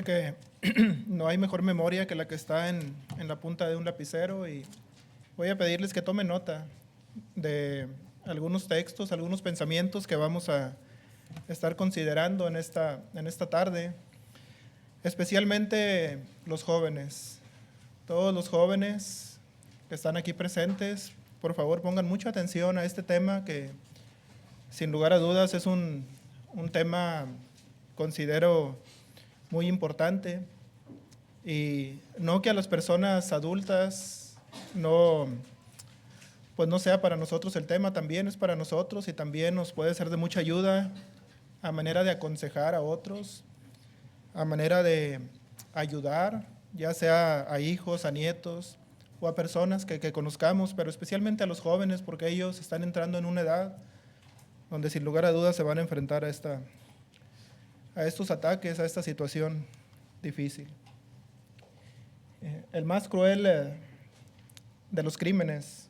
Que no hay mejor memoria que la que está en la punta de un lapicero, y voy a pedirles que tomen nota de algunos textos, algunos pensamientos que vamos a estar considerando en esta tarde, especialmente los jóvenes. Todos los jóvenes que están aquí presentes, por favor pongan mucha atención a este tema que sin lugar a dudas es un tema, considero, muy importante. Y no que a las personas adultas pues no sea para nosotros el tema, también es para nosotros y también nos puede ser de mucha ayuda a manera de aconsejar a otros, a manera de ayudar, ya sea a hijos, a nietos o a personas que conozcamos, pero especialmente a los jóvenes, porque ellos están entrando en una edad donde sin lugar a dudas se van a enfrentar a estos ataques, a esta situación difícil. El más cruel de los crímenes.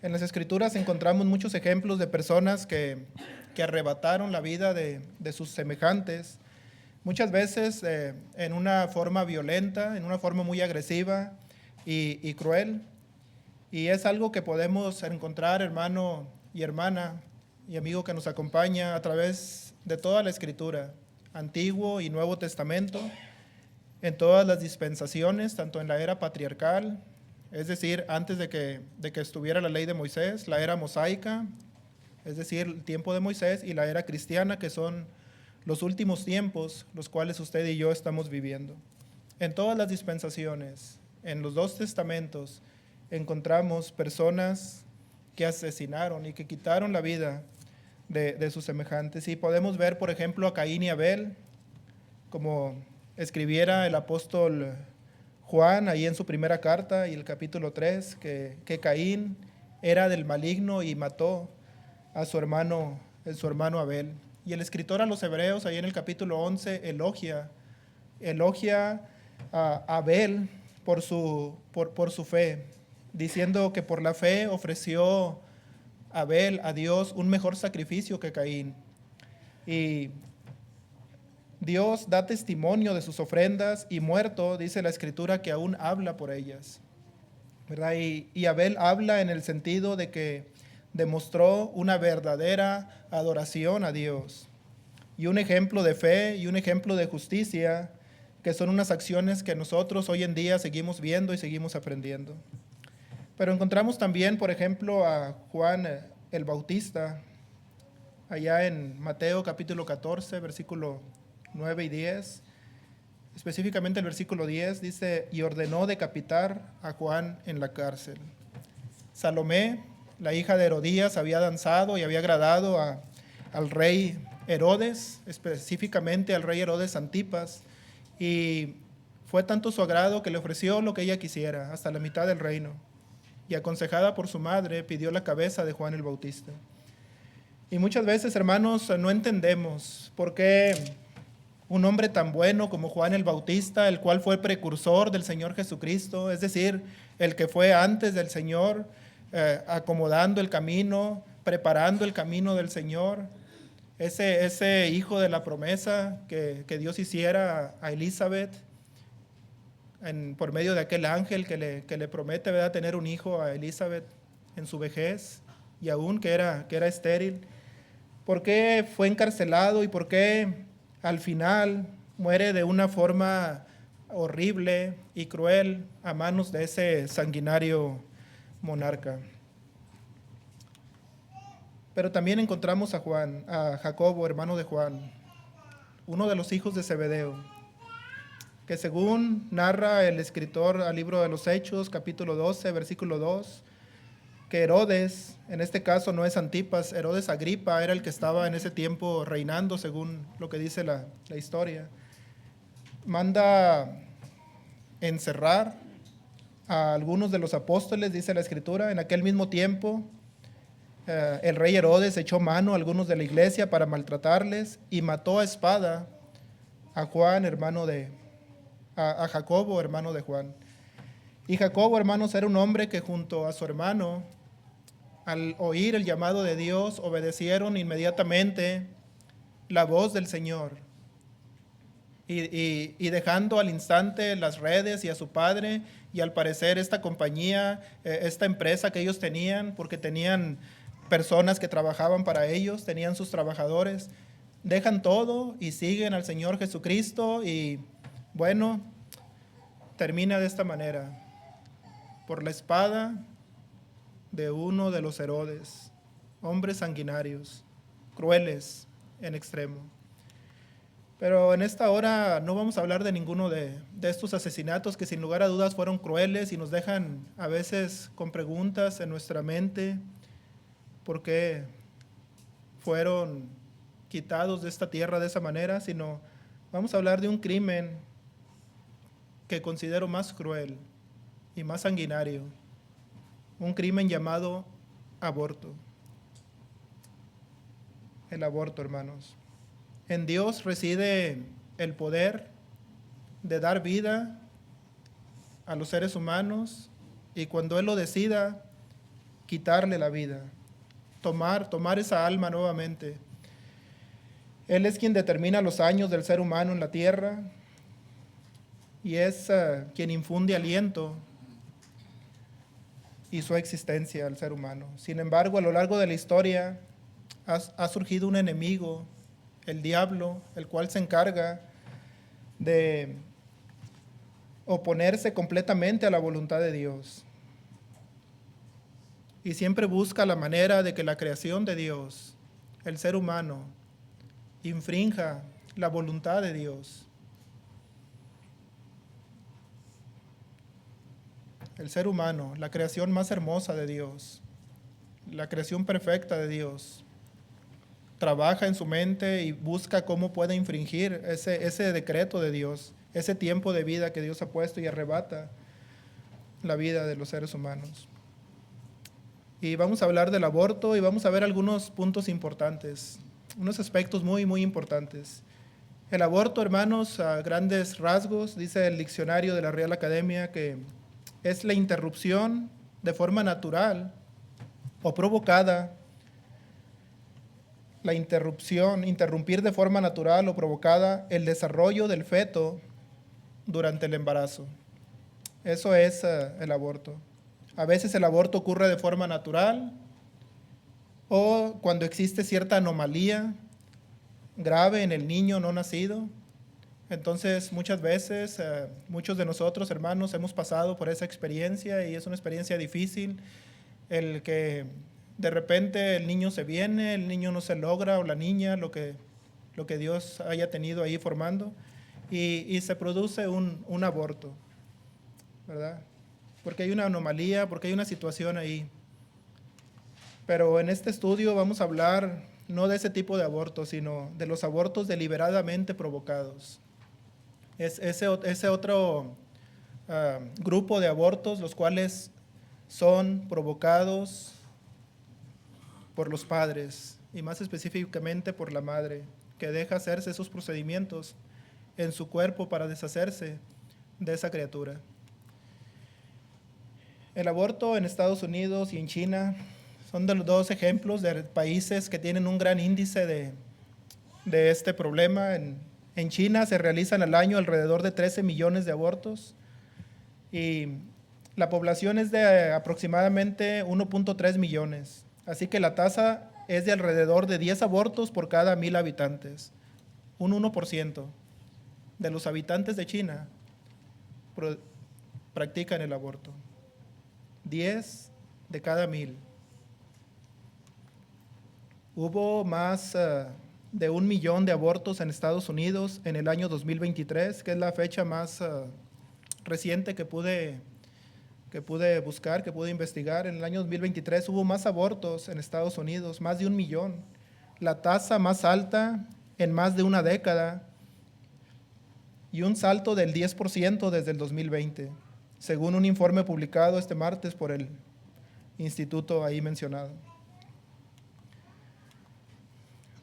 En las Escrituras encontramos muchos ejemplos de personas que arrebataron la vida de sus semejantes, muchas veces en una forma violenta, en una forma muy agresiva y cruel. Y es algo que podemos encontrar, hermano y hermana y amigo que nos acompaña, a través de toda la Escritura, Antiguo y Nuevo Testamento, en todas las dispensaciones, tanto en la era patriarcal, es decir, antes de que estuviera la ley de Moisés, la era mosaica, es decir, el tiempo de Moisés, y la era cristiana, que son los últimos tiempos, los cuales usted y yo estamos viviendo. En todas las dispensaciones, en los dos testamentos, encontramos personas que asesinaron y que quitaron la vida de sus semejantes. Y podemos ver, por ejemplo, a Caín y Abel, como escribiera el apóstol Juan ahí en su primera carta y el capítulo 3, que Caín era del maligno y mató a su hermano Abel. Y el escritor a los Hebreos, ahí en el capítulo 11, elogia a Abel por su fe, diciendo que por la fe ofreció Abel a Dios un mejor sacrificio que Caín. Y Dios da testimonio de sus ofrendas, y muerto, dice la Escritura, que aún habla por ellas, ¿verdad? Y Abel habla en el sentido de que demostró una verdadera adoración a Dios, y un ejemplo de fe y un ejemplo de justicia, que son unas acciones que nosotros hoy en día seguimos viendo y seguimos aprendiendo. Pero encontramos también, por ejemplo, a Juan el Bautista, allá en Mateo capítulo 14, versículo 9 y 10, específicamente el versículo 10, dice: y ordenó decapitar a Juan en la cárcel. Salomé, la hija de Herodías, había danzado y había agradado al rey Herodes, específicamente al rey Herodes Antipas, y fue tanto su agrado que le ofreció lo que ella quisiera, hasta la mitad del reino, y aconsejada por su madre, pidió la cabeza de Juan el Bautista. Y muchas veces, hermanos, no entendemos por qué un hombre tan bueno como Juan el Bautista, el cual fue precursor del Señor Jesucristo, es decir, el que fue antes del Señor, acomodando el camino, preparando el camino del Señor, ese hijo de la promesa que Dios hiciera a Elizabeth por medio de aquel ángel que le promete, ¿verdad?, tener un hijo a Elizabeth en su vejez, y aún que era estéril. ¿Por qué fue encarcelado y por qué al final muere de una forma horrible y cruel a manos de ese sanguinario monarca? Pero también encontramos a Jacobo, hermano de Juan, uno de los hijos de Zebedeo, que según narra el escritor al libro de los Hechos, capítulo 12, versículo 2, que Herodes, en este caso no es Antipas, Herodes Agripa era el que estaba en ese tiempo reinando, según lo que dice la historia, manda encerrar a algunos de los apóstoles, dice la Escritura. En aquel mismo tiempo, el rey Herodes echó mano a algunos de la iglesia para maltratarles y mató a espada a Juan, a Jacobo, hermano de Juan. Y Jacobo, hermanos, era un hombre que junto a su hermano, al oír el llamado de Dios, obedecieron inmediatamente la voz del Señor y dejando al instante las redes y a su padre, y al parecer esta compañía, esta empresa que ellos tenían, porque tenían personas que trabajaban para ellos, tenían sus trabajadores, dejan todo y siguen al Señor Jesucristo, y bueno, termina de esta manera, por la espada de uno de los Herodes, hombres sanguinarios, crueles en extremo. Pero en esta hora no vamos a hablar de ninguno de estos asesinatos que sin lugar a dudas fueron crueles y nos dejan a veces con preguntas en nuestra mente por qué fueron quitados de esta tierra de esa manera, sino vamos a hablar de un crimen que considero más cruel y más sanguinario, un crimen llamado aborto. El aborto, hermanos. En Dios reside el poder de dar vida a los seres humanos, y cuando Él lo decida, quitarle la vida, tomar esa alma nuevamente. Él es quien determina los años del ser humano en la tierra, y es quien infunde aliento y su existencia al ser humano. Sin embargo, a lo largo de la historia ha surgido un enemigo, el diablo, el cual se encarga de oponerse completamente a la voluntad de Dios. Y siempre busca la manera de que la creación de Dios, el ser humano, infrinja la voluntad de Dios. El ser humano, la creación más hermosa de Dios, la creación perfecta de Dios, trabaja en su mente y busca cómo puede infringir ese decreto de Dios, ese tiempo de vida que Dios ha puesto, y arrebata la vida de los seres humanos. Y vamos a hablar del aborto y vamos a ver algunos puntos importantes, unos aspectos muy, muy importantes. El aborto, hermanos, a grandes rasgos, dice el diccionario de la Real Academia, que es la interrupción de forma natural o provocada. La interrumpir de forma natural o provocada el desarrollo del feto durante el embarazo. Eso es el aborto. A veces el aborto ocurre de forma natural, o cuando existe cierta anomalía grave en el niño no nacido. Entonces, muchas veces, muchos de nosotros, hermanos, hemos pasado por esa experiencia, y es una experiencia difícil, el que de repente el niño se viene, el niño no se logra, o la niña, lo que Dios haya tenido ahí formando, y se produce un aborto, ¿verdad? Porque hay una anomalía, porque hay una situación ahí. Pero en este estudio vamos a hablar no de ese tipo de abortos, sino de los abortos deliberadamente provocados. Es ese otro grupo de abortos, los cuales son provocados por los padres, y más específicamente por la madre, que deja hacerse esos procedimientos en su cuerpo para deshacerse de esa criatura. El aborto en Estados Unidos y en China son de los dos ejemplos de países que tienen un gran índice de este problema. En China se realizan al año alrededor de 13 millones de abortos, y la población es de aproximadamente 1.3 millones. Así que la tasa es de alrededor de 10 abortos por cada 1,000 habitantes. Un 1% de los habitantes de China practican el aborto. 10 de cada 1,000. Hubo más de 1 millón de abortos en Estados Unidos en el año 2023, que es la fecha más reciente que pude buscar, que pude investigar. En el año 2023 hubo más abortos en Estados Unidos, más de 1 millón. La tasa más alta en más de una década, y un salto del 10% desde el 2020, según un informe publicado este martes por el instituto ahí mencionado.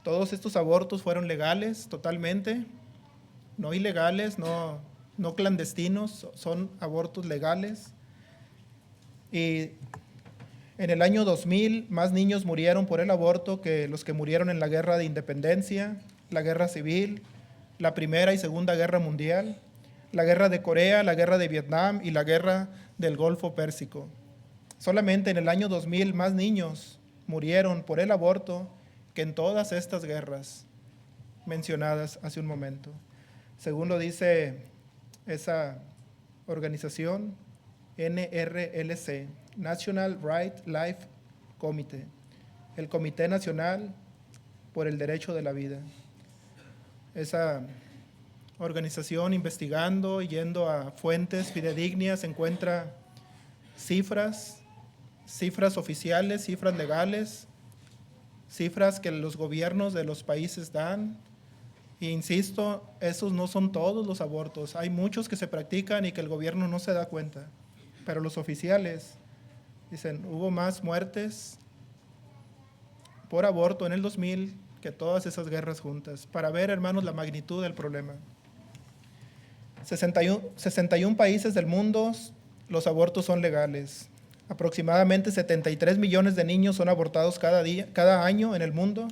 Todos estos abortos fueron legales totalmente, no ilegales, no clandestinos, son abortos legales. Y en el año 2000 más niños murieron por el aborto que los que murieron en la guerra de independencia, la guerra civil, la Primera y Segunda Guerra Mundial, la Guerra de Corea, la Guerra de Vietnam y la Guerra del Golfo Pérsico. Solamente en el año 2000 más niños murieron por el aborto que en todas estas guerras mencionadas hace un momento. Según lo dice esa organización, NRLC, National Right Life Committee, el Comité Nacional por el Derecho de la Vida. Esa organización, investigando y yendo a fuentes fidedignas, encuentra cifras oficiales, cifras legales, cifras que los gobiernos de los países dan. E insisto, esos no son todos los abortos. Hay muchos que se practican y que el gobierno no se da cuenta. Pero los oficiales dicen, hubo más muertes por aborto en el 2000 que todas esas guerras juntas. Para ver, hermanos, la magnitud del problema. 61 países del mundo, los abortos son legales. Aproximadamente 73 millones de niños son abortados cada año en el mundo,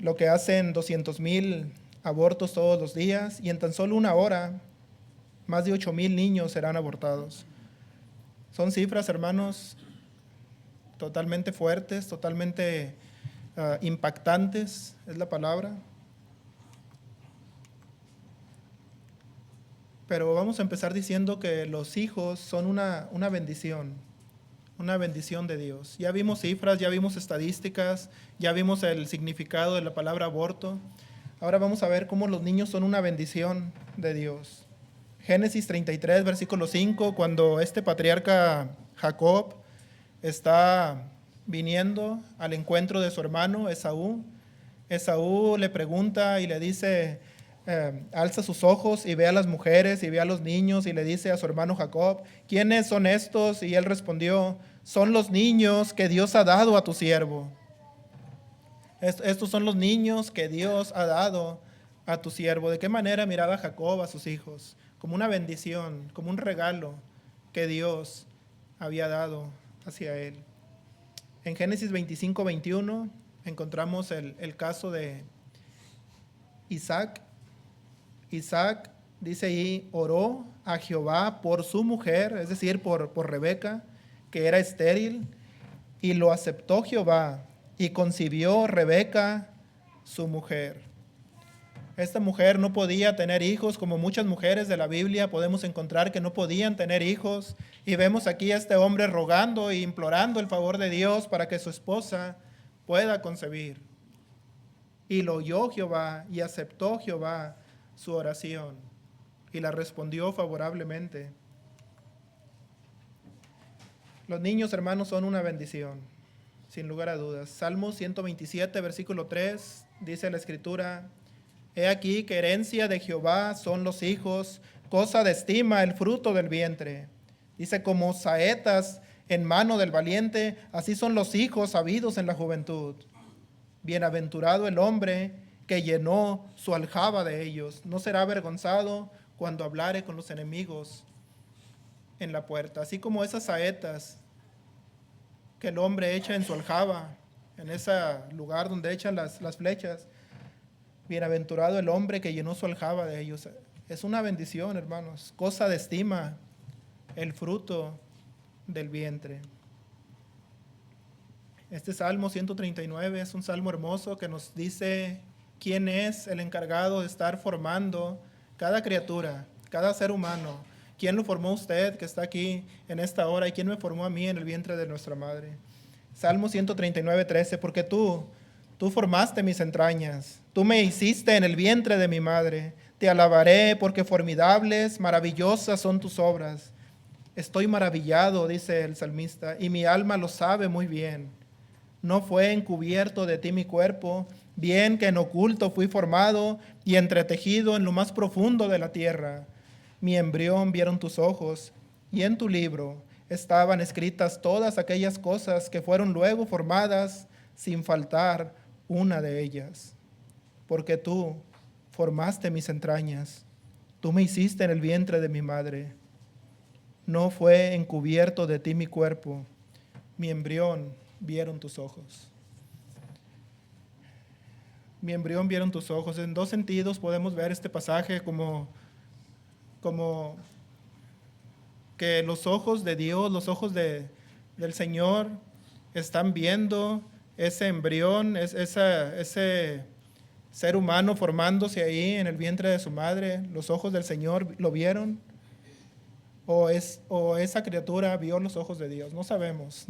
lo que hacen 200,000 abortos todos los días, y en tan solo una hora, más de 8,000 niños serán abortados. Son cifras, hermanos, totalmente fuertes, totalmente impactantes, es la palabra. Pero vamos a empezar diciendo que los hijos son una bendición de Dios. Ya vimos cifras, ya vimos estadísticas, ya vimos el significado de la palabra aborto. Ahora vamos a ver cómo los niños son una bendición de Dios. Génesis 33, versículo 5, cuando este patriarca Jacob está viniendo al encuentro de su hermano Esaú, Esaú le pregunta y le dice, alza sus ojos y ve a las mujeres y ve a los niños, y le dice a su hermano Jacob, ¿quiénes son estos? Y él respondió, son los niños que Dios ha dado a tu siervo. Estos son los niños que Dios ha dado a tu siervo. ¿De qué manera miraba Jacob a sus hijos? Como una bendición, como un regalo que Dios había dado hacia él. En Génesis 25, 21 encontramos el caso de Isaac. Isaac, dice ahí, oró a Jehová por su mujer, es decir, por Rebeca, que era estéril, y lo aceptó Jehová, y concibió Rebeca, su mujer. Esta mujer no podía tener hijos, como muchas mujeres de la Biblia podemos encontrar que no podían tener hijos, y vemos aquí a este hombre rogando e implorando el favor de Dios para que su esposa pueda concebir. Y lo oyó Jehová, y aceptó Jehová su oración, y la respondió favorablemente. Los niños, hermanos, son una bendición, sin lugar a dudas. Salmo 127, versículo 3, dice la Escritura, he aquí que herencia de Jehová son los hijos, cosa de estima el fruto del vientre. Dice, como saetas en mano del valiente, así son los hijos habidos en la juventud. Bienaventurado el hombre que llenó su aljaba de ellos. No será avergonzado cuando hablare con los enemigos en la puerta. Así como esas saetas que el hombre echa en su aljaba, en ese lugar donde echan las flechas. Bienaventurado el hombre que llenó su aljaba de ellos. Es una bendición, hermanos. Cosa de estima el fruto del vientre. Este Salmo 139 es un salmo hermoso que nos dice quién es el encargado de estar formando cada criatura, cada ser humano. ¿Quién lo formó usted que está aquí en esta hora? ¿Y quién me formó a mí en el vientre de nuestra madre? Salmo 139, 13, porque tú formaste mis entrañas, tú me hiciste en el vientre de mi madre. Te alabaré porque formidables, maravillosas son tus obras. Estoy maravillado, dice el salmista, y mi alma lo sabe muy bien. No fue encubierto de ti mi cuerpo, bien que en oculto fui formado y entretejido en lo más profundo de la tierra. Mi embrión vieron tus ojos, y en tu libro estaban escritas todas aquellas cosas que fueron luego formadas, sin faltar una de ellas. Porque tú formaste mis entrañas, tú me hiciste en el vientre de mi madre. No fue encubierto de ti mi cuerpo, mi embrión vieron tus ojos. mi embrión vieron tus ojos. En dos sentidos podemos ver este pasaje como que los ojos de Dios, los ojos del Señor están viendo ese embrión, ese ser humano formándose ahí en el vientre de su madre. Los ojos del Señor lo vieron, o esa criatura vio los ojos de Dios. No sabemos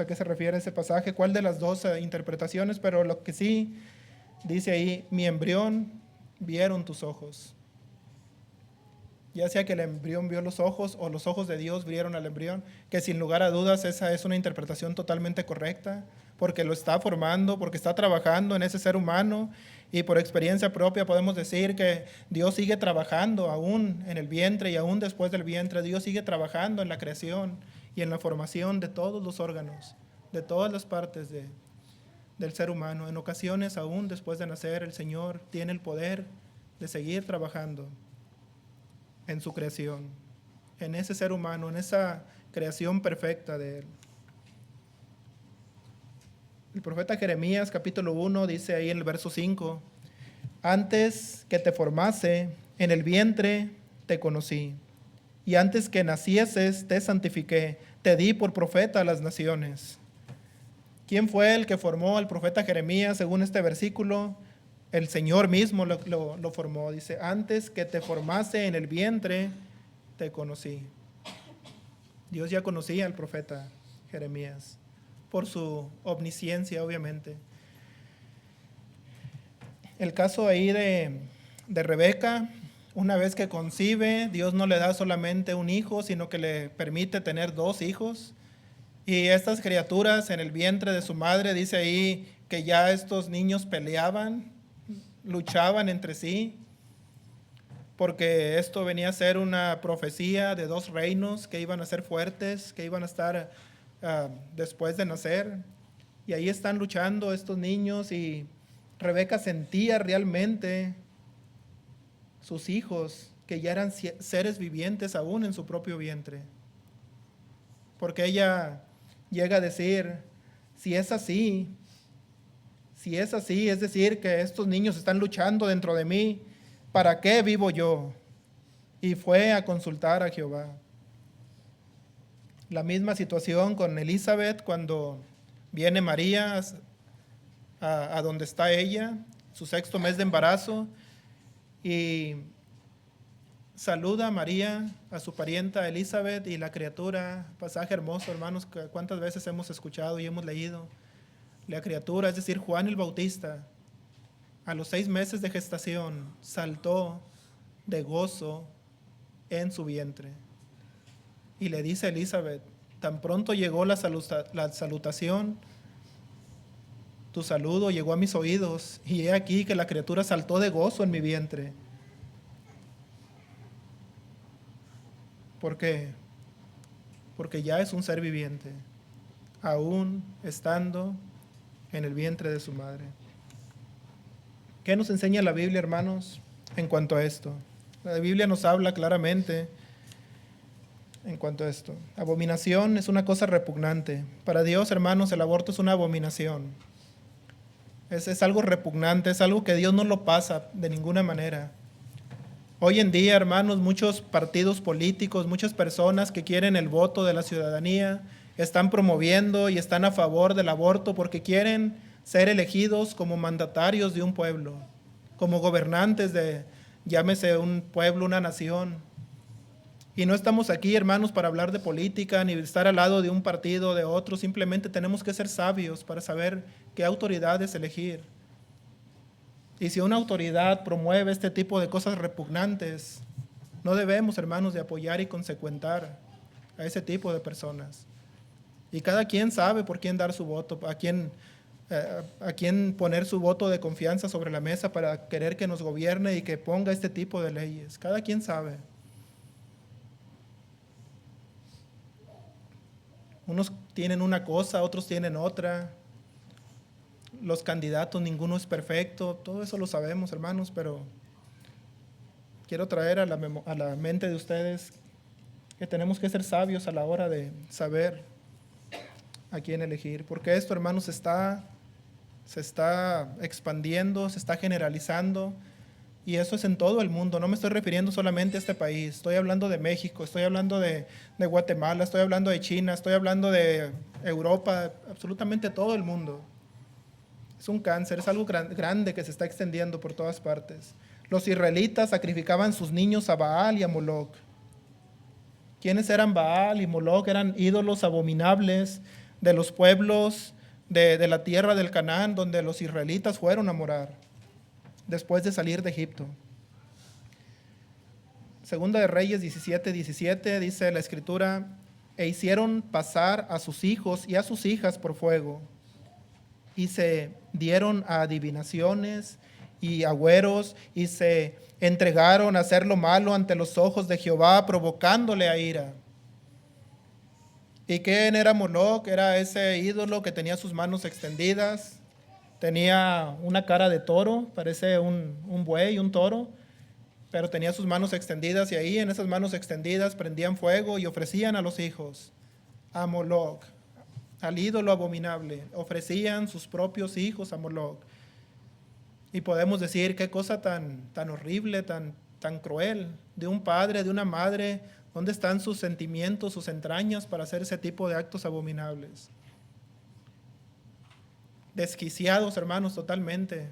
a qué se refiere ese pasaje, cuál de las dos interpretaciones, pero lo que sí dice ahí, mi embrión vieron tus ojos. Ya sea que el embrión vio los ojos o los ojos de Dios vieron al embrión, que sin lugar a dudas esa es una interpretación totalmente correcta, porque lo está formando, porque está trabajando en ese ser humano, y por experiencia propia podemos decir que Dios sigue trabajando aún en el vientre y aún después del vientre. Dios sigue trabajando en la creación y en la formación de todos los órganos, de todas las partes del ser humano. En ocasiones, aún después de nacer, el Señor tiene el poder de seguir trabajando en su creación, en ese ser humano, en esa creación perfecta de Él. El profeta Jeremías, capítulo 1, dice ahí en el verso 5, antes que te formase en el vientre te conocí, y antes que nacieses te santifiqué, te di por profeta a las naciones. ¿Quién fue el que formó al profeta Jeremías según este versículo? El Señor mismo lo formó. Dice, antes que te formase en el vientre te conocí. Dios ya conocía al profeta Jeremías por su omnisciencia, obviamente. El caso ahí de Rebeca, una vez que concibe, Dios no le da solamente un hijo, sino que le permite tener 2 hijos. Y estas criaturas en el vientre de su madre, dice ahí que ya estos niños peleaban, luchaban entre sí, porque esto venía a ser una profecía de 2 reinos que iban a ser fuertes, que iban a estar después de nacer. Y ahí están luchando estos niños, y Rebeca sentía realmente sus hijos, que ya eran seres vivientes aún en su propio vientre. Porque ella llega a decir, si es así, es decir, que estos niños están luchando dentro de mí, ¿para qué vivo yo? Y fue a consultar a Jehová. La misma situación con Elizabeth cuando viene María a donde está ella, su 6º mes de embarazo, y saluda a María, a su parienta Elizabeth, y la criatura, pasaje hermoso, hermanos, cuántas veces hemos escuchado y hemos leído. La criatura, es decir, Juan el Bautista, a los 6 meses de gestación, saltó de gozo en su vientre. Y le dice a Elizabeth, tan pronto llegó la salutación, tu saludo llegó a mis oídos, y he aquí que la criatura saltó de gozo en mi vientre. ¿Por qué? Porque ya es un ser viviente, aún estando en el vientre de su madre. ¿Qué nos enseña la Biblia, hermanos, en cuanto a esto? La Biblia nos habla claramente en cuanto a esto. Abominación es una cosa repugnante. Para Dios, hermanos, el aborto es una abominación. Es algo repugnante, es algo que Dios no lo pasa de ninguna manera. Hoy en día, hermanos, muchos partidos políticos, muchas personas que quieren el voto de la ciudadanía, están promoviendo y están a favor del aborto porque quieren ser elegidos como mandatarios de un pueblo, como gobernantes de, llámese un pueblo, una nación. Y no estamos aquí, hermanos, para hablar de política ni estar al lado de un partido o de otro. Simplemente tenemos que ser sabios para saber qué autoridades elegir. Y si una autoridad promueve este tipo de cosas repugnantes, no debemos, hermanos, de apoyar y consecuentar a ese tipo de personas. Y cada quien sabe por quién dar su voto, a quién poner su voto de confianza sobre la mesa para querer que nos gobierne y que ponga este tipo de leyes. Cada quien sabe. Unos tienen una cosa, otros tienen otra. Los candidatos, ninguno es perfecto. Todo eso lo sabemos, hermanos, pero quiero traer a la mente de ustedes que tenemos que ser sabios a la hora de saber a quién elegir. Porque esto, hermanos, está se está expandiendo, se está generalizando, y eso es en todo el mundo. No me estoy refiriendo solamente a este país, estoy hablando de México, estoy hablando de Guatemala, estoy hablando de China, estoy hablando de Europa, absolutamente todo el mundo. Es un cáncer, es algo grande que se está extendiendo por todas partes. Los israelitas sacrificaban sus niños a Baal y a Moloc. ¿Quiénes eran Baal y Moloc? Eran ídolos abominables de los pueblos de la tierra del Canaán, donde los israelitas fueron a morar después de salir de Egipto. Segunda de Reyes 17:17 dice la Escritura: e hicieron pasar a sus hijos y a sus hijas por fuego, y se dieron a adivinaciones y agüeros, y se entregaron a hacer lo malo ante los ojos de Jehová, provocándole a ira. ¿Y quién era Moloc? Era ese ídolo que tenía sus manos extendidas, tenía una cara de toro, parece un buey, un toro, pero tenía sus manos extendidas, y ahí en esas manos extendidas prendían fuego y ofrecían a los hijos a Moloc, al ídolo abominable. Ofrecían sus propios hijos a Moloc. Y podemos decir qué cosa tan horrible, tan cruel, de un padre, de una madre. ¿Dónde están sus sentimientos, sus entrañas para hacer ese tipo de actos abominables? Desquiciados, hermanos, totalmente.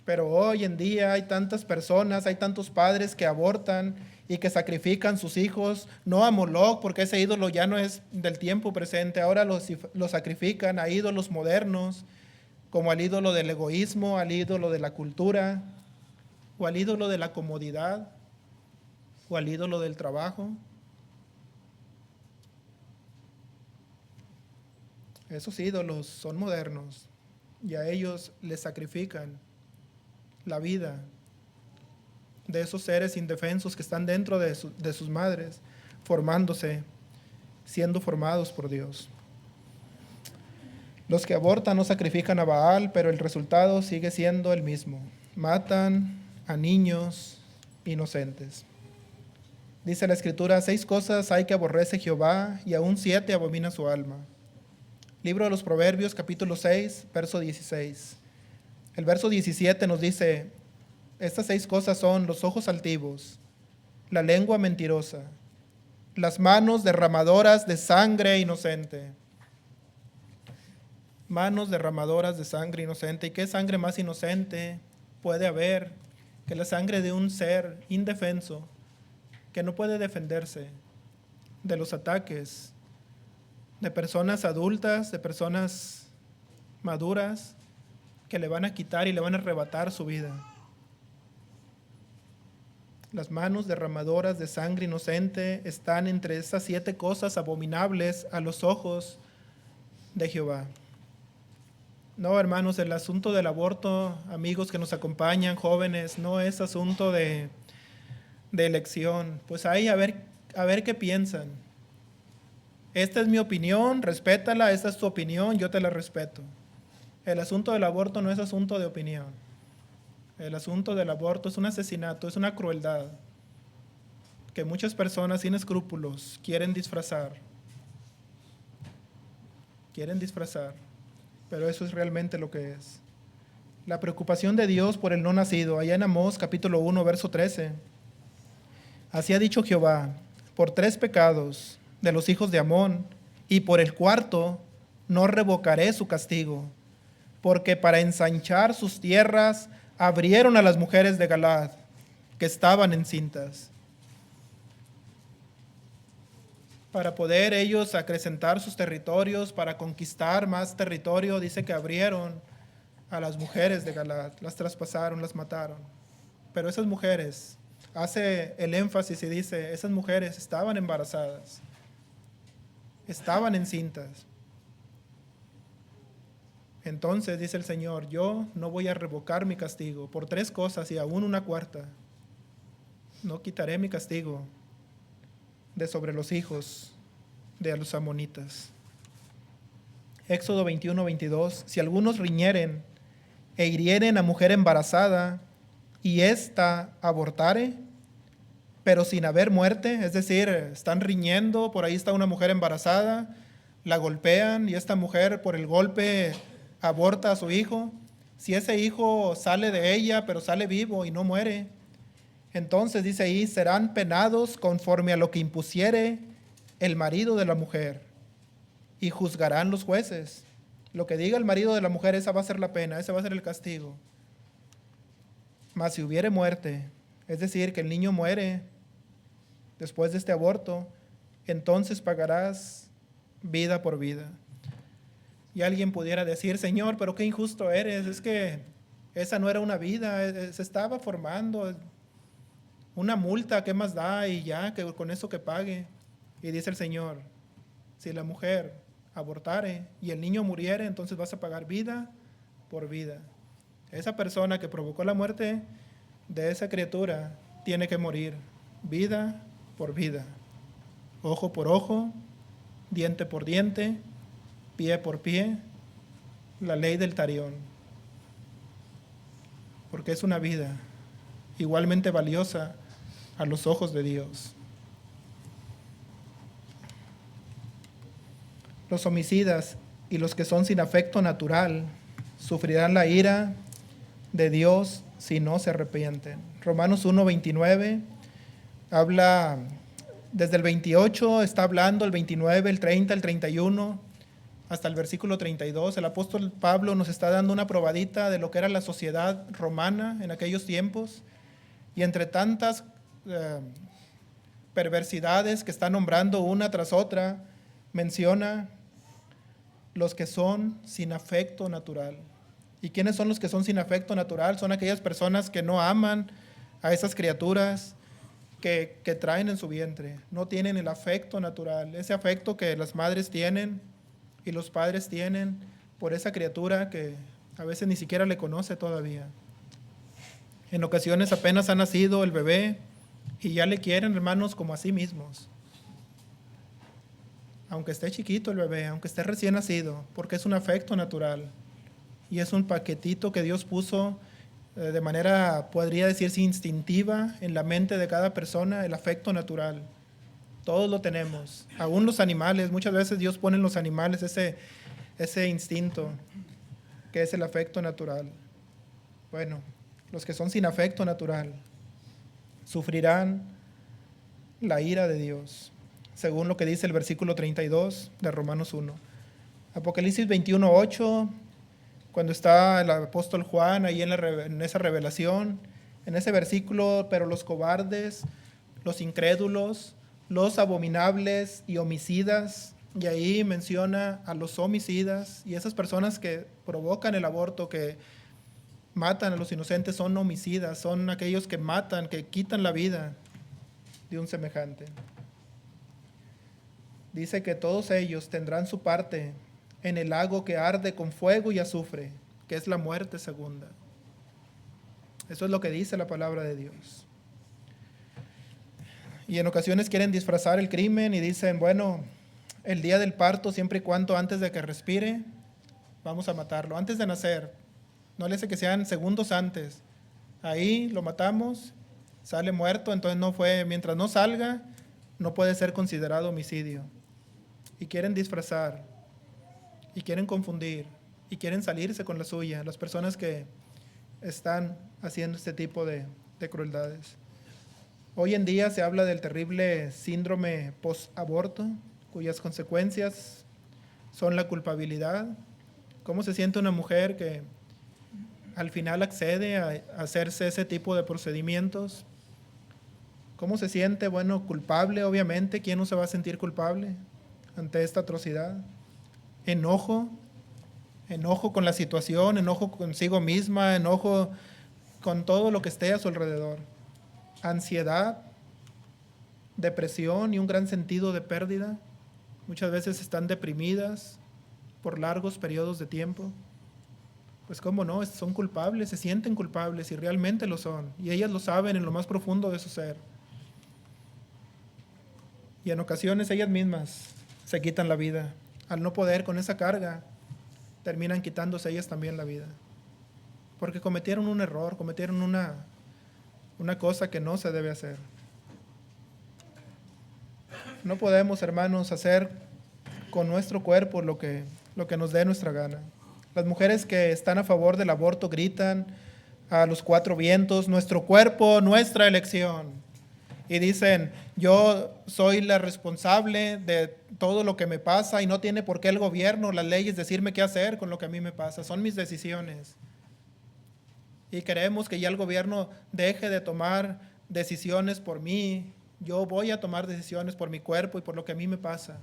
Pero hoy en día hay tantas personas, hay tantos padres que abortan y que sacrifican sus hijos, no a Moloc, porque ese ídolo ya no es del tiempo presente, ahora los sacrifican a ídolos modernos, como al ídolo del egoísmo, al ídolo de la cultura, o al ídolo de la comodidad, o al ídolo del trabajo. Esos ídolos son modernos, y a ellos les sacrifican la vida de esos seres indefensos que están dentro de sus madres, formándose, siendo formados por Dios. Los que abortan no sacrifican a Baal, pero el resultado sigue siendo el mismo. Matan a niños inocentes. Dice la Escritura: 6 cosas hay que aborrece Jehová, y aún 7 abomina su alma. Libro de los Proverbios, capítulo 6, verso 16. El verso 17 nos dice: estas 6 cosas son los ojos altivos, la lengua mentirosa, las manos derramadoras de sangre inocente. Manos derramadoras de sangre inocente. ¿Y qué sangre más inocente puede haber que la sangre de un ser indefenso que no puede defenderse de los ataques de personas adultas, de personas maduras, que le van a quitar y le van a arrebatar su vida? Las manos derramadoras de sangre inocente están entre esas 7 cosas abominables a los ojos de Jehová. No, hermanos, el asunto del aborto, amigos que nos acompañan, jóvenes, no es asunto de elección. Pues ahí a ver qué piensan. Esta es mi opinión, respétala. Esta es tu opinión, yo te la respeto. El asunto del aborto no es asunto de opinión. El asunto del aborto es un asesinato, es una crueldad que muchas personas sin escrúpulos quieren disfrazar. Pero eso es realmente lo que es. La preocupación de Dios por el no nacido. Allá en Amós, capítulo 1, verso 13. Así ha dicho Jehová: por 3 pecados de los hijos de Amón, y por el 4 no revocaré su castigo, porque para ensanchar sus tierras abrieron a las mujeres de Galaad, que estaban encintas. Para poder ellos acrecentar sus territorios, para conquistar más territorio, dice que abrieron a las mujeres de Galaad, las traspasaron, las mataron. Pero esas mujeres, hace el énfasis y dice, esas mujeres estaban embarazadas, estaban encintas. Entonces dice el Señor: yo no voy a revocar mi castigo por 3 cosas y aún una 4. No quitaré mi castigo de sobre los hijos de los amonitas. Éxodo 21, 22. Si algunos riñeren e hirieren a mujer embarazada y ésta abortare, pero sin haber muerte, es decir, están riñendo, por ahí está una mujer embarazada, la golpean y esta mujer por el golpe aborta a su hijo, si ese hijo sale de ella, pero sale vivo y no muere, entonces dice ahí, serán penados conforme a lo que impusiere el marido de la mujer, y juzgarán los jueces. Lo que diga el marido de la mujer, esa va a ser la pena, ese va a ser el castigo. Mas si hubiere muerte, es decir, que el niño muere después de este aborto, entonces pagarás vida por vida. Y alguien pudiera decir, Señor, pero qué injusto eres, es que esa no era una vida, se estaba formando una multa, ¿qué más da? Y ya, que con eso que pague. Y dice el Señor, si la mujer abortare y el niño muriere, entonces vas a pagar vida por vida. Esa persona que provocó la muerte de esa criatura tiene que morir, vida por vida, ojo por ojo, diente por diente, pie por pie, la ley del talión, porque es una vida igualmente valiosa a los ojos de Dios. Los homicidas y los que son sin afecto natural sufrirán la ira de Dios si no se arrepienten. Romanos 1:29 habla, desde el 28 está hablando, el 29, el 30, el 31, hasta el versículo 32. El apóstol Pablo nos está dando una probadita de lo que era la sociedad romana en aquellos tiempos. Y entre tantas perversidades que está nombrando una tras otra, menciona los que son sin afecto natural. ¿Y quiénes son los que son sin afecto natural? Son aquellas personas que no aman a esas criaturas que traen en su vientre. No tienen el afecto natural, ese afecto que las madres tienen y los padres tienen por esa criatura que a veces ni siquiera le conoce todavía. En ocasiones apenas ha nacido el bebé y ya le quieren, hermanos, como a sí mismos. Aunque esté chiquito el bebé, aunque esté recién nacido, porque es un afecto natural. Y es un paquetito que Dios puso de manera, podría decirse, instintiva en la mente de cada persona, el afecto natural. Todos lo tenemos. Aún los animales, muchas veces Dios pone en los animales ese instinto, que es el afecto natural. Bueno, los que son sin afecto natural sufrirán la ira de Dios, según lo que dice el versículo 32 de Romanos 1. Apocalipsis 21:8, cuando está el apóstol Juan ahí en esa revelación, en ese versículo, pero los cobardes, los incrédulos, los abominables y homicidas, y ahí menciona a los homicidas y esas personas que provocan el aborto, que matan a los inocentes, son homicidas, son aquellos que matan, que quitan la vida de un semejante. Dice que todos ellos tendrán su parte en el lago que arde con fuego y azufre, que es la muerte segunda. Eso es lo que dice la palabra de Dios. Y en ocasiones quieren disfrazar el crimen y dicen, bueno, el día del parto, siempre y cuando antes de que respire, vamos a matarlo, antes de nacer. No le hace que sean segundos antes. Ahí lo matamos, sale muerto, entonces no fue, mientras no salga, no puede ser considerado homicidio. Y quieren disfrazar, y quieren confundir, y quieren salirse con la suya, las personas que están haciendo este tipo de crueldades. Hoy en día se habla del terrible síndrome post-aborto, cuyas consecuencias son la culpabilidad. ¿Cómo se siente una mujer que al final accede a hacerse ese tipo de procedimientos? ¿Cómo se siente? Bueno, culpable, obviamente. ¿Quién no se va a sentir culpable ante esta atrocidad? Enojo con la situación, enojo consigo misma, enojo con todo lo que esté a su alrededor. Ansiedad, depresión y un gran sentido de pérdida. Muchas veces están deprimidas por largos periodos de tiempo. Pues cómo no, son culpables, se sienten culpables y realmente lo son. Y ellas lo saben en lo más profundo de su ser. Y en ocasiones ellas mismas se quitan la vida. Al no poder con esa carga, terminan quitándose ellas también la vida. Porque cometieron un error, cometieron una cosa que no se debe hacer. No podemos, hermanos, hacer con nuestro cuerpo lo que nos dé nuestra gana. Las mujeres que están a favor del aborto gritan a los cuatro vientos: nuestro cuerpo, nuestra elección. Y dicen: yo soy la responsable de todo lo que me pasa y no tiene por qué el gobierno, las leyes decirme qué hacer con lo que a mí me pasa. Son mis decisiones. Y queremos que ya el gobierno deje de tomar decisiones por mí. Yo voy a tomar decisiones por mi cuerpo y por lo que a mí me pasa.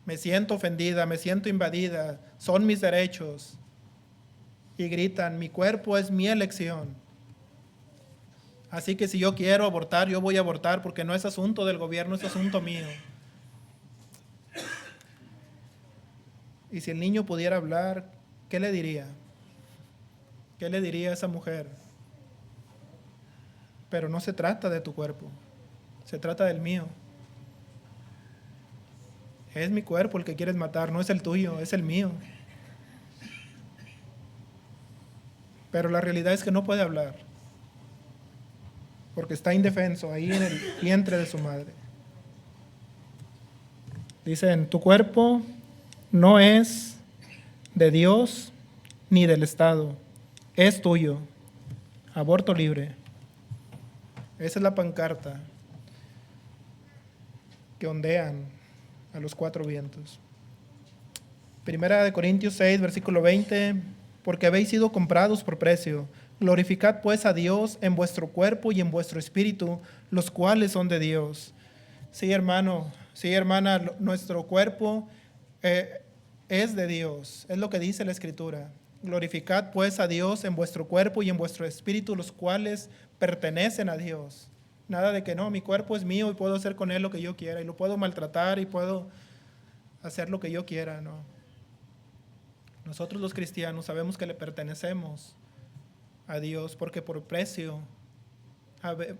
Me siento ofendida, me siento invadida, son mis derechos. Y gritan: mi cuerpo es mi elección. Así que si yo quiero abortar, yo voy a abortar, porque no es asunto del gobierno, es asunto mío. Y si el niño pudiera hablar, ¿qué le diría? ¿Qué le diría a esa mujer? Pero no se trata de tu cuerpo, se trata del mío. Es mi cuerpo el que quieres matar, no es el tuyo, es el mío. Pero la realidad es que no puede hablar, porque está indefenso ahí en el vientre de su madre. Dicen: tu cuerpo no es de Dios ni del Estado, es tuyo. Aborto libre. Esa es la pancarta que ondean a los cuatro vientos. Primera de Corintios 6, versículo 20: porque habéis sido comprados por precio. Glorificad pues a Dios en vuestro cuerpo y en vuestro espíritu, los cuales son de Dios. Sí, hermano, sí, hermana, nuestro cuerpo es de Dios. Es lo que dice la Escritura. Glorificad pues a Dios en vuestro cuerpo y en vuestro espíritu, los cuales pertenecen a Dios. Nada de que no, mi cuerpo es mío y puedo hacer con él lo que yo quiera, y lo puedo maltratar y puedo hacer lo que yo quiera, no. Nosotros los cristianos sabemos que le pertenecemos a Dios, porque por precio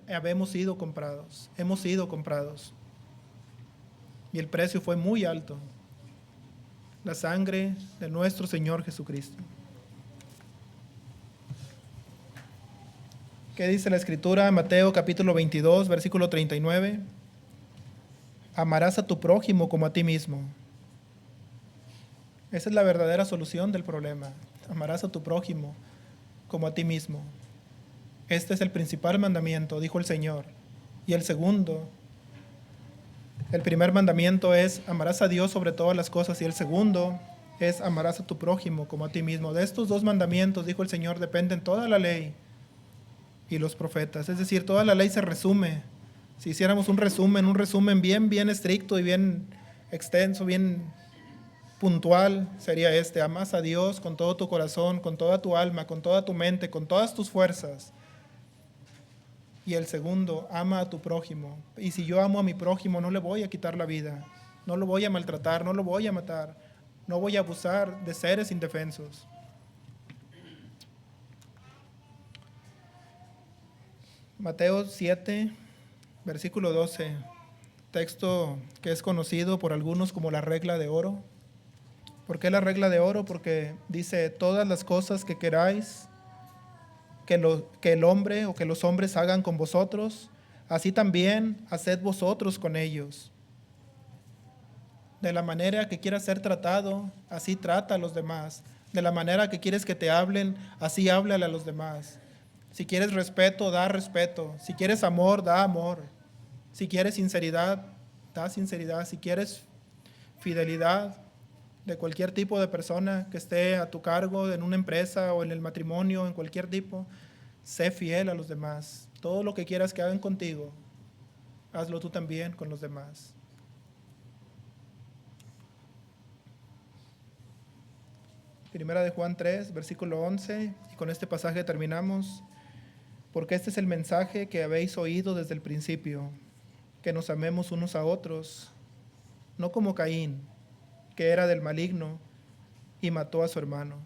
habemos sido comprados, hemos sido comprados. Y el precio fue muy alto: la sangre de nuestro Señor Jesucristo. ¿Qué dice la Escritura? Mateo capítulo 22, versículo 39. Amarás a tu prójimo como a ti mismo. Esa es la verdadera solución del problema. Amarás a tu prójimo como a ti mismo. Este es el principal mandamiento, dijo el Señor. Y el segundo, el primer mandamiento es: amarás a Dios sobre todas las cosas. Y el segundo es: amarás a tu prójimo como a ti mismo. De estos dos mandamientos, dijo el Señor, dependen toda la ley y los profetas. Es decir, toda la ley se resume. Si hiciéramos un resumen bien estricto y bien extenso, bien puntual, sería este: amas a Dios con todo tu corazón, con toda tu alma, con toda tu mente, con todas tus fuerzas. Y el segundo: ama a tu prójimo. Y si yo amo a mi prójimo, no le voy a quitar la vida, no lo voy a maltratar, no lo voy a matar, no voy a abusar de seres indefensos. Mateo 7, versículo 12, texto que es conocido por algunos como la regla de oro. ¿Por qué la regla de oro? Porque dice: todas las cosas que queráis que el hombre o que los hombres hagan con vosotros, así también haced vosotros con ellos. De la manera que quieras ser tratado, así trata a los demás. De la manera que quieres que te hablen, así háblale a los demás. Si quieres respeto, da respeto. Si quieres amor, da amor. Si quieres sinceridad, da sinceridad. Si quieres fidelidad de cualquier tipo de persona que esté a tu cargo en una empresa o en el matrimonio, en cualquier tipo, sé fiel a los demás. Todo lo que quieras que hagan contigo, hazlo tú también con los demás. Primera de Juan 3, versículo 11, y con este pasaje terminamos. Porque este es el mensaje que habéis oído desde el principio, que nos amemos unos a otros, no como Caín, que era del maligno y mató a su hermano.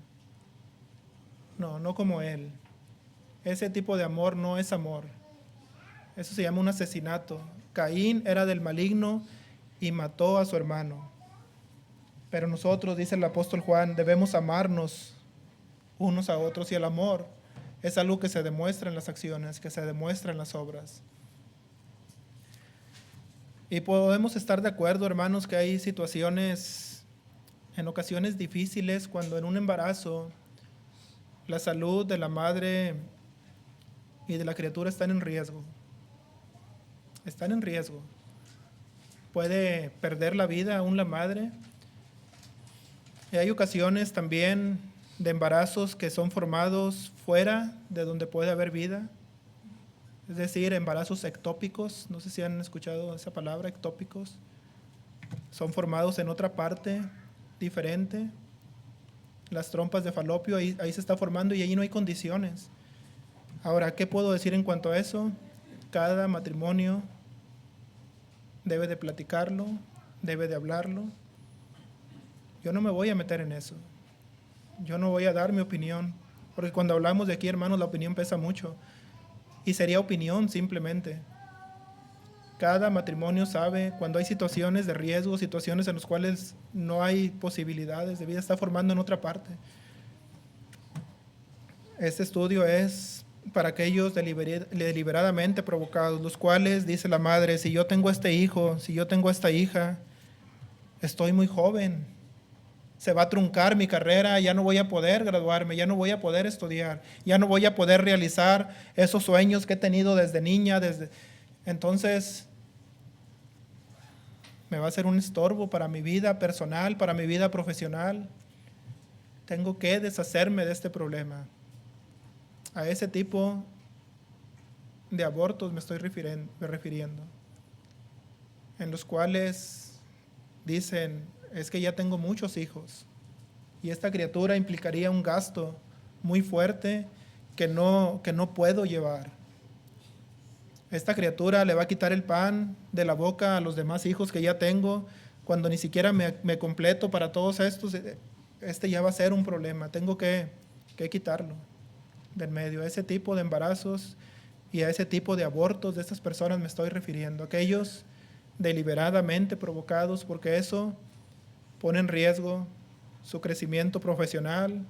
No como él. Ese tipo de amor no es amor. Eso se llama un asesinato. Caín era del maligno y mató a su hermano. Pero nosotros, dice el apóstol Juan, debemos amarnos unos a otros, y el amor es algo que se demuestra en las acciones, que se demuestra en las obras. Y podemos estar de acuerdo, hermanos, que hay situaciones en ocasiones difíciles, cuando en un embarazo la salud de la madre y de la criatura están en riesgo. Están en riesgo. Puede perder la vida aún la madre. Y hay ocasiones también de embarazos que son formados fuera de donde puede haber vida. Es decir, embarazos ectópicos. No sé si han escuchado esa palabra, ectópicos. Son formados en otra parte diferente. Las trompas de falopio, ahí se está formando y allí no hay condiciones. Ahora, ¿qué puedo decir en cuanto a eso? Cada matrimonio debe de platicarlo, debe de hablarlo. Yo no me voy a meter en eso. Yo no voy a dar mi opinión, porque cuando hablamos de aquí, hermanos, la opinión pesa mucho. Y sería opinión simplemente. Cada matrimonio sabe cuando hay situaciones de riesgo, situaciones en las cuales no hay posibilidades de vida, está formando en otra parte. Este estudio es para aquellos deliberadamente provocados, los cuales, dice la madre, si yo tengo este hijo, si yo tengo esta hija, estoy muy joven, se va a truncar mi carrera, ya no voy a poder graduarme, ya no voy a poder estudiar, ya no voy a poder realizar esos sueños que he tenido desde niña, entonces me va a ser un estorbo para mi vida personal, para mi vida profesional. Tengo que deshacerme de este problema. A ese tipo de abortos me estoy refiriendo, en los cuales dicen, es que ya tengo muchos hijos y esta criatura implicaría un gasto muy fuerte que no puedo llevar. Esta criatura le va a quitar el pan de la boca a los demás hijos que ya tengo, cuando ni siquiera me completo para todos estos. Este ya va a ser un problema, tengo que quitarlo del medio. A ese tipo de embarazos y a ese tipo de abortos de estas personas me estoy refiriendo, aquellos deliberadamente provocados, porque eso pone en riesgo su crecimiento profesional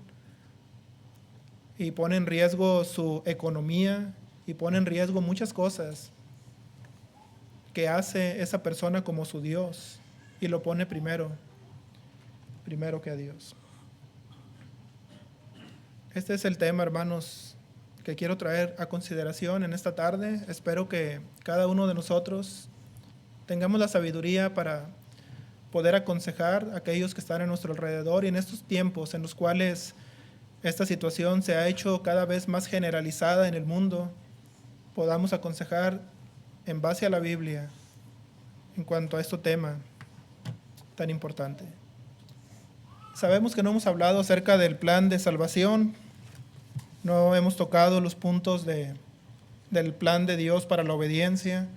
y pone en riesgo su economía y pone en riesgo muchas cosas que hace esa persona como su Dios y lo pone primero que a Dios. Este es el tema, hermanos, que quiero traer a consideración en esta tarde. Espero que cada uno de nosotros tengamos la sabiduría para poder aconsejar a aquellos que están a nuestro alrededor, y en estos tiempos en los cuales esta situación se ha hecho cada vez más generalizada en el mundo, podamos aconsejar en base a la Biblia en cuanto a este tema tan importante. Sabemos que no hemos hablado acerca del plan de salvación, no hemos tocado los puntos del plan de Dios para la obediencia,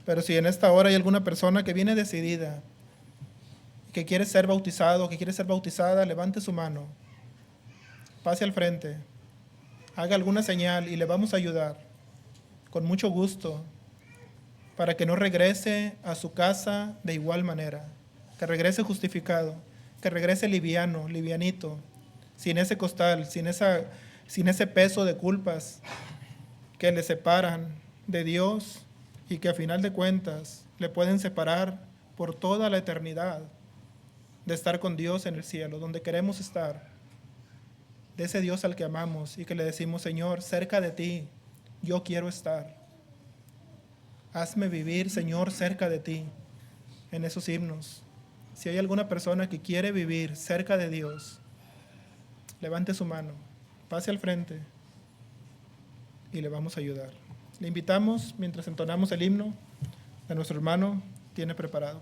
pero si en esta hora hay alguna persona que viene decidida, que quiere ser bautizado, que quiere ser bautizada, levante su mano, pase al frente, haga alguna señal y le vamos a ayudar con mucho gusto para que no regrese a su casa de igual manera, que regrese justificado, que regrese livianito, sin ese costal, sin ese peso de culpas que le separan de Dios y que a final de cuentas le pueden separar por toda la eternidad de estar con Dios en el cielo, donde queremos estar, de ese Dios al que amamos y que le decimos, Señor, cerca de ti yo quiero estar. Hazme vivir, Señor, cerca de ti, en esos himnos. Si hay alguna persona que quiere vivir cerca de Dios, levante su mano, pase al frente y le vamos a ayudar. Le invitamos, mientras entonamos el himno de nuestro hermano, tiene preparado.